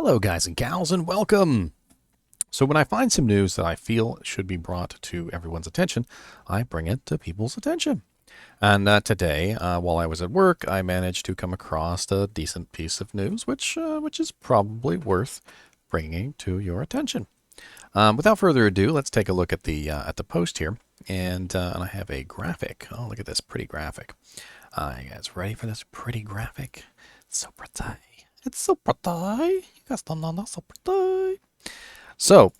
Hello, guys and gals, and welcome. So when I find some news that I feel should be brought to everyone's attention, I bring it to people's attention. And today, while I was at work, I managed to come across a decent piece of news, which is probably worth bringing to your attention. Without further ado, let's take a look at the post here, and I have a graphic. Oh, look at this pretty graphic. You guys ready for this pretty graphic? It's so pretty. It's so pretty. You guys don't know, so pretty. So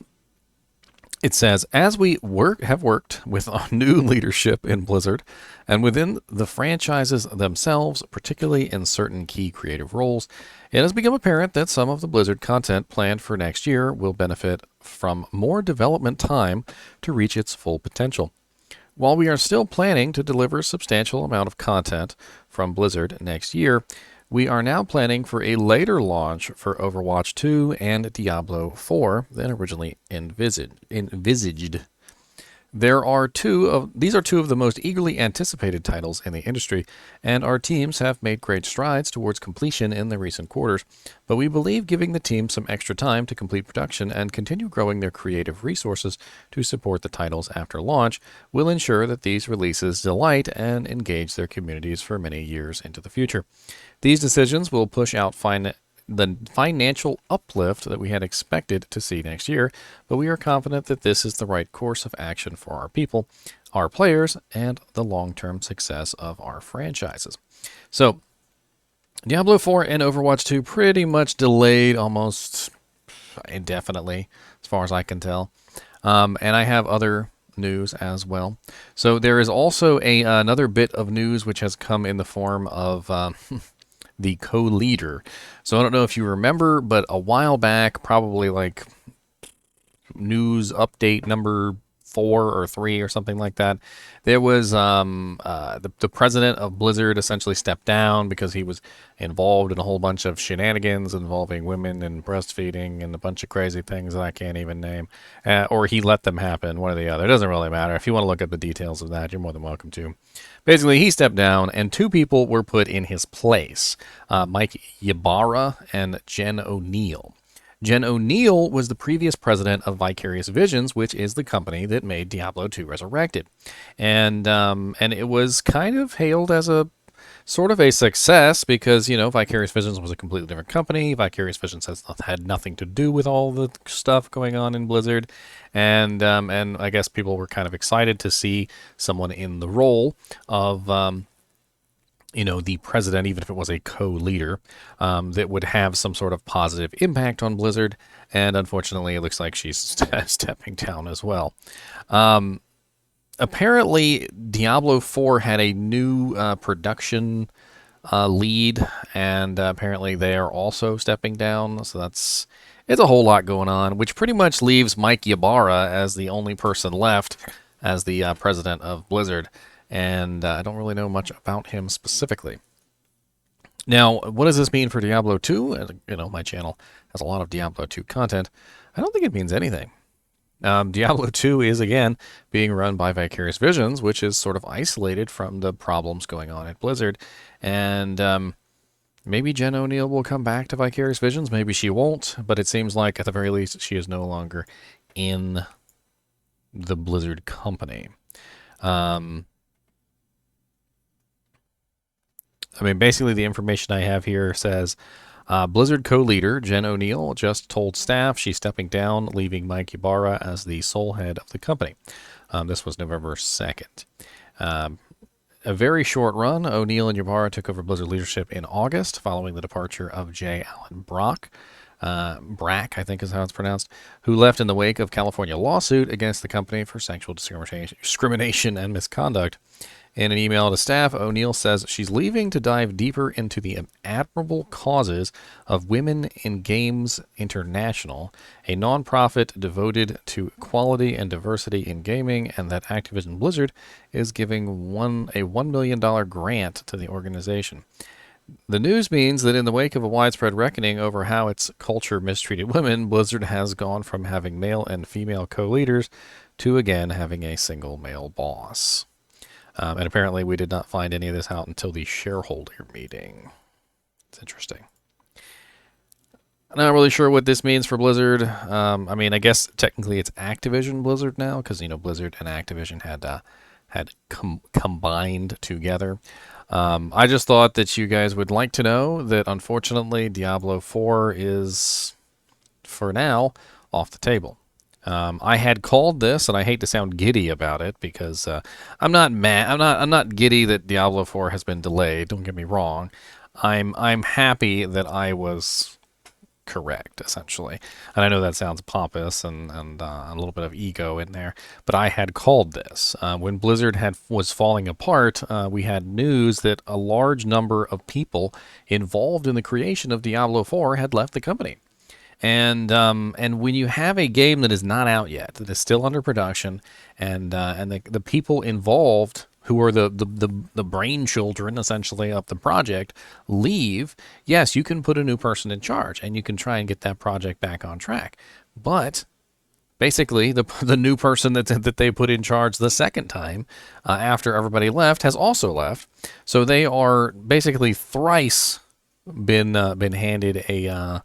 it says, as we have worked with our new leadership in Blizzard and within the franchises themselves, particularly in certain key creative roles, it has become apparent that some of the Blizzard content planned for next year will benefit from more development time to reach its full potential. While we are still planning to deliver a substantial amount of content from Blizzard next year, we are now planning for a later launch for Overwatch 2 and Diablo IV than originally envisaged. These are two of the most eagerly anticipated titles in the industry, and our teams have made great strides towards completion in the recent quarters. But we believe giving the team some extra time to complete production and continue growing their creative resources to support the titles after launch will ensure that these releases delight and engage their communities for many years into the future. These decisions will push out the financial uplift that we had expected to see next year, but we are confident that this is the right course of action for our people, our players, and the long-term success of our franchises. So, Diablo IV and Overwatch 2 pretty much delayed almost indefinitely, as far as I can tell. And I have other news as well. So there is also another bit of news which has come in the form of the co-leader. So I don't know if you remember, but a while back, probably like news update number 4 or 3 or something like that, there was the president of Blizzard essentially stepped down because he was involved in a whole bunch of shenanigans involving women and breastfeeding and a bunch of crazy things that I can't even name, or he let them happen, one or the other. It doesn't really matter. If you want to look up the details of that, you're more than welcome to. Basically, he stepped down, and 2 people were put in his place, Mike Ybarra and Jen O'Neill. Jen O'Neill was the previous president of Vicarious Visions, which is the company that made Diablo II Resurrected. And it was kind of hailed as a sort of a success because, Vicarious Visions was a completely different company. Vicarious Visions had nothing to do with all the stuff going on in Blizzard. And I guess people were kind of excited to see someone in the role of the president, even if it was a co-leader, that would have some sort of positive impact on Blizzard. And unfortunately, it looks like she's stepping down as well. Apparently, Diablo 4 had a new production lead, and apparently they are also stepping down. So it's a whole lot going on, which pretty much leaves Mike Ybarra as the only person left as the president of Blizzard. And I don't really know much about him specifically. Now, what does this mean for Diablo 2? My channel has a lot of Diablo 2 content. I don't think it means anything. Diablo 2 is, again, being run by Vicarious Visions, which is sort of isolated from the problems going on at Blizzard. And maybe Jen O'Neill will come back to Vicarious Visions. Maybe she won't. But it seems like, at the very least, she is no longer in the Blizzard company. Basically, the information I have here says Blizzard co-leader Jen O'Neill just told staff she's stepping down, leaving Mike Ybarra as the sole head of the company. This was November 2nd. A very short run, O'Neill and Ybarra took over Blizzard leadership in August following the departure of J. Allen Brack, I think is how it's pronounced, who left in the wake of California lawsuit against the company for sexual discrimination and misconduct. In an email to staff, O'Neill says she's leaving to dive deeper into the admirable causes of Women in Games International, a nonprofit devoted to equality and diversity in gaming, and that Activision Blizzard is giving a $1 million grant to the organization. The news means that in the wake of a widespread reckoning over how its culture mistreated women, Blizzard has gone from having male and female co-leaders to again having a single male boss. And apparently we did not find any of this out until the shareholder meeting. It's interesting. Not really sure what this means for Blizzard. I mean, I guess technically it's Activision Blizzard now, because Blizzard and Activision had combined together. I just thought that you guys would like to know that unfortunately Diablo 4 is, for now, off the table. I had called this, and I hate to sound giddy about it because I'm not mad. I'm not giddy that Diablo 4 has been delayed. Don't get me wrong. I'm happy that I was correct, essentially. And I know that sounds pompous and a little bit of ego in there, but I had called this. When Blizzard was falling apart, we had news that a large number of people involved in the creation of Diablo 4 had left the company. And when you have a game that is not out yet, that is still under production, and the people involved, who are the brain children essentially of the project, leave, yes, you can put a new person in charge and you can try and get that project back on track. But basically, the new person that they put in charge the second time, after everybody left, has also left. So they are basically thrice been handed a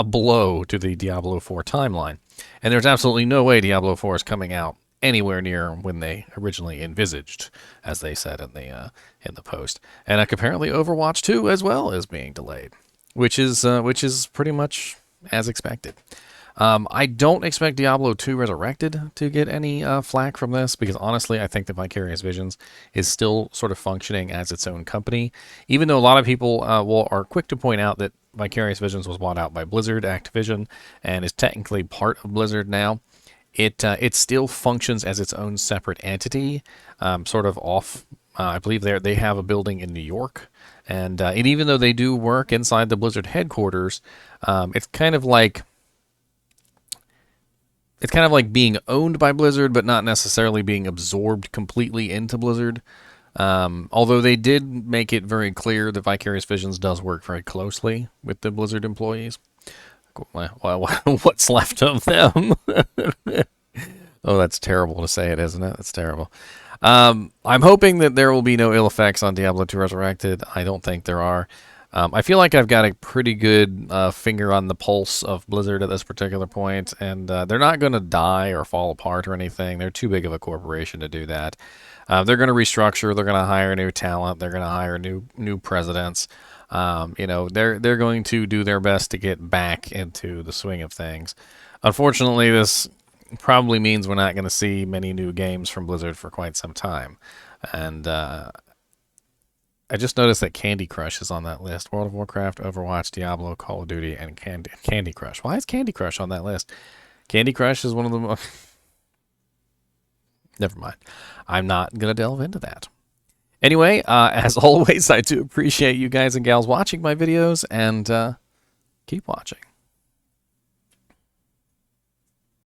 blow to the Diablo 4 timeline. And there's absolutely no way Diablo 4 is coming out anywhere near when they originally envisaged, as they said in the post. And apparently Overwatch 2 as well is being delayed, which is pretty much as expected. I don't expect Diablo 2 Resurrected to get any flack from this, because honestly, I think that Vicarious Visions is still sort of functioning as its own company, even though a lot of people are quick to point out that Vicarious Visions was bought out by Blizzard, Activision, and is technically part of Blizzard now. It still functions as its own separate entity, sort of off. I believe they have a building in New York, and even though they do work inside the Blizzard headquarters, it's kind of like being owned by Blizzard, but not necessarily being absorbed completely into Blizzard. Although they did make it very clear that Vicarious Visions does work very closely with the Blizzard employees. Well, what's left of them? Oh, that's terrible to say it, isn't it? That's terrible. I'm hoping that there will be no ill effects on Diablo 2 Resurrected. I don't think there are. I feel like I've got a pretty good finger on the pulse of Blizzard at this particular point, and they're not going to die or fall apart or anything. They're too big of a corporation to do that. They're going to restructure. They're going to hire new talent. They're going to hire new presidents. They're going to do their best to get back into the swing of things. Unfortunately, this probably means we're not going to see many new games from Blizzard for quite some time. And I just noticed that Candy Crush is on that list. World of Warcraft, Overwatch, Diablo, Call of Duty, and Candy Crush. Why is Candy Crush on that list? Candy Crush is one of the most... Never mind. I'm not going to delve into that. Anyway, as always, I do appreciate you guys and gals watching my videos, and keep watching.